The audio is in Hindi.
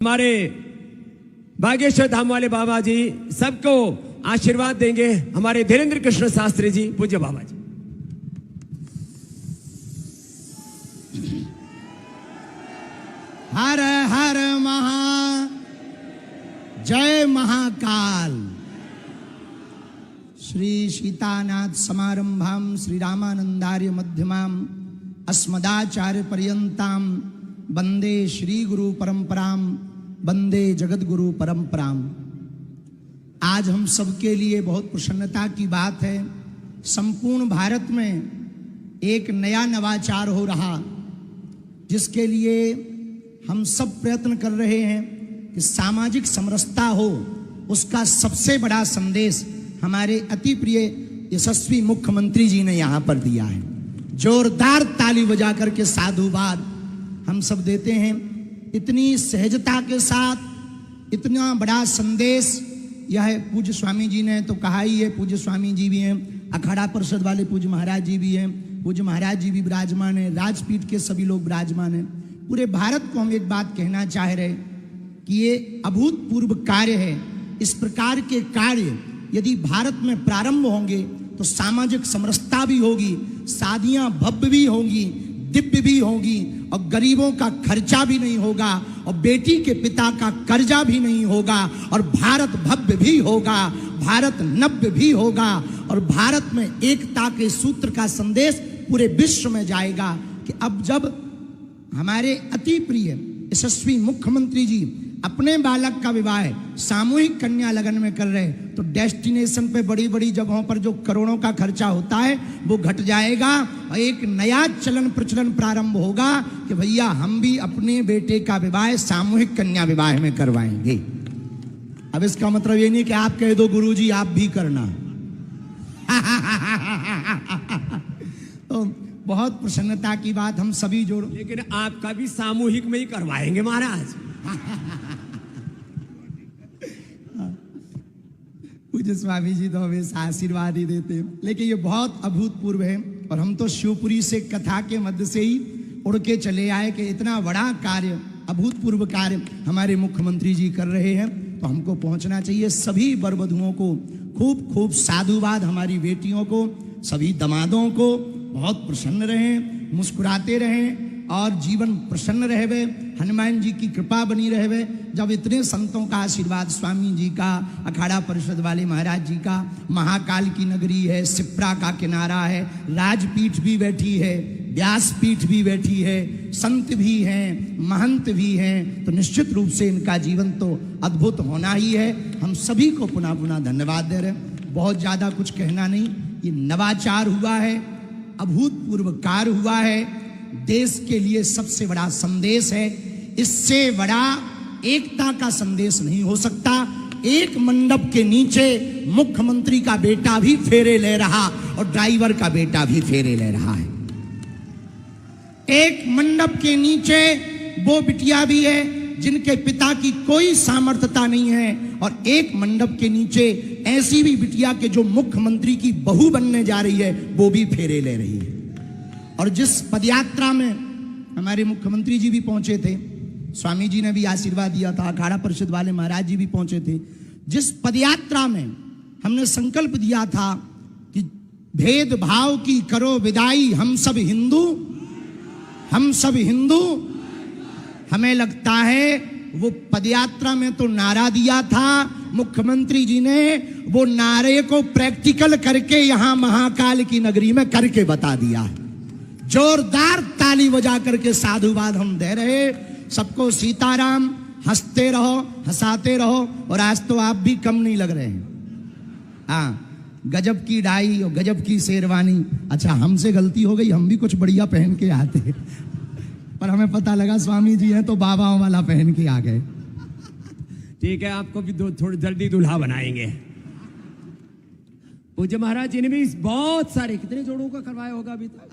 हमारे बागेश्वर धाम वाले बाबा जी सबको आशीर्वाद देंगे। हमारे धीरेन्द्र कृष्ण शास्त्री जी, पूज्य बाबा जी। हर हर महा जय महाकाल। श्री सीतानाथ समारंभाम श्री रामानंदार्य मध्यमाम अस्मदाचार्य पर्यंताम वंदे श्री गुरु परंपराम वंदे जगत गुरु परंपराम। आज हम सबके लिए बहुत प्रसन्नता की बात है, संपूर्ण भारत में एक नया नवाचार हो रहा, जिसके लिए हम सब प्रयत्न कर रहे हैं कि सामाजिक समरसता हो। उसका सबसे बड़ा संदेश हमारे अति प्रिय यशस्वी मुख्यमंत्री जी ने यहाँ पर दिया है। जोरदार ताली बजा करके साधुवाद हम सब देते हैं। इतनी सहजता के साथ इतना बड़ा संदेश यह पूज्य स्वामी जी ने तो कहा ही है। पूज्य स्वामी जी भी हैं, अखाड़ा परिषद वाले पूज्य महाराज जी भी हैं, पूज्य महाराज जी भी विराजमान है, राजपीठ के सभी लोग विराजमान हैं। पूरे भारत को हम एक बात कहना चाह रहे कि ये अभूतपूर्व कार्य है। इस प्रकार के कार्य यदि भारत में प्रारंभ होंगे तो सामाजिक समरसता भी होगी, शादियां भव्य भी होंगी, दिव्य भी होगी, और गरीबों का खर्चा भी नहीं होगा, और बेटी के पिता का कर्जा भी नहीं होगा, और भारत भव्य भी होगा, भारत नव्य भी होगा, और भारत में एकता के सूत्र का संदेश पूरे विश्व में जाएगा कि अब जब हमारे अति प्रिय यशस्वी मुख्यमंत्री जी अपने बालक का विवाह सामूहिक कन्या लगन में कर रहे, तो डेस्टिनेशन पे बड़ी बड़ी जगहों पर जो करोड़ों का खर्चा होता है वो घट जाएगा, और एक नया चलन प्रचलन प्रारंभ होगा कि भैया हम भी अपने बेटे का विवाह सामूहिक कन्या विवाह में करवाएंगे। अब इसका मतलब ये नहीं कि आप कह दो गुरुजी आप भी करना। तो बहुत प्रसन्नता की बात हम सभी जोड़, लेकिन आपका भी सामूहिक में ही करवाएंगे महाराज। पूज्य स्वामी जी तो हमेशा आशीर्वाद ही देते हैं, लेकिन ये बहुत अभूतपूर्व है। और हम तो शिवपुरी से कथा के मध्य से ही उड़ के चले आए कि इतना बड़ा कार्य, अभूतपूर्व कार्य हमारे मुख्यमंत्री जी कर रहे हैं, तो हमको पहुंचना चाहिए। सभी वर वधुओं को खूब खूब साधुवाद, हमारी बेटियों को, सभी दामादों को बहुत प्रसन्न रहें, मुस्कुराते रहें और जीवन प्रसन्न रहवे, हनुमान जी की कृपा बनी रहवे। जब इतने संतों का आशीर्वाद, स्वामी जी का, अखाड़ा परिषद वाले महाराज जी का, महाकाल की नगरी है, सिप्रा का किनारा है, राजपीठ भी बैठी है, व्यासपीठ भी बैठी है, संत भी हैं, महंत भी हैं, तो निश्चित रूप से इनका जीवन तो अद्भुत होना ही है। हम सभी को पुनः पुनः धन्यवाद दे रहे हैं। बहुत ज्यादा कुछ कहना नहीं, ये नवाचार हुआ है, अभूतपूर्व कार्य हुआ है, देश के लिए सबसे बड़ा संदेश है। इससे बड़ा एकता का संदेश नहीं हो सकता। एक मंडप के नीचे मुख्यमंत्री का बेटा भी फेरे ले रहा और ड्राइवर का बेटा भी फेरे ले रहा है। एक मंडप के नीचे वो बिटिया भी है जिनके पिता की कोई सामर्थ्यता नहीं है, और एक मंडप के नीचे ऐसी भी बिटिया के जो मुख्यमंत्री की बहू बनने जा रही है, वो भी फेरे ले रही है। और जिस पदयात्रा में हमारे मुख्यमंत्री जी भी पहुंचे थे, स्वामी जी ने भी आशीर्वाद दिया था, अखाड़ा परिषद वाले महाराज जी भी पहुंचे थे, जिस पदयात्रा में हमने संकल्प दिया था कि भेदभाव की करो विदाई, हम सब हिंदू, हम सब हिंदू। हमें लगता है वो पदयात्रा में तो नारा दिया था, मुख्यमंत्री जी ने वो नारे को प्रैक्टिकल करके यहां महाकाल की नगरी में करके बता दिया है। जोरदार ताली बजा करके साधुवाद हम दे रहे। सबको सीताराम, हंसते रहो, हंसाते रहो। और आज तो आप भी कम नहीं लग रहे हैं। हाँ, गजब की डाई और गजब की शेरवानी। अच्छा, हमसे गलती हो गई, हम भी कुछ बढ़िया पहन के आते, पर हमें पता लगा स्वामी जी हैं तो बाबाओं वाला पहन के आ गए। ठीक है, आपको भी थोड़ी जल्दी दूल्हा बनाएंगे। पूज्य महाराज जी ने भी बहुत सारे, कितने जोड़ों का करवाया होगा अभी तक?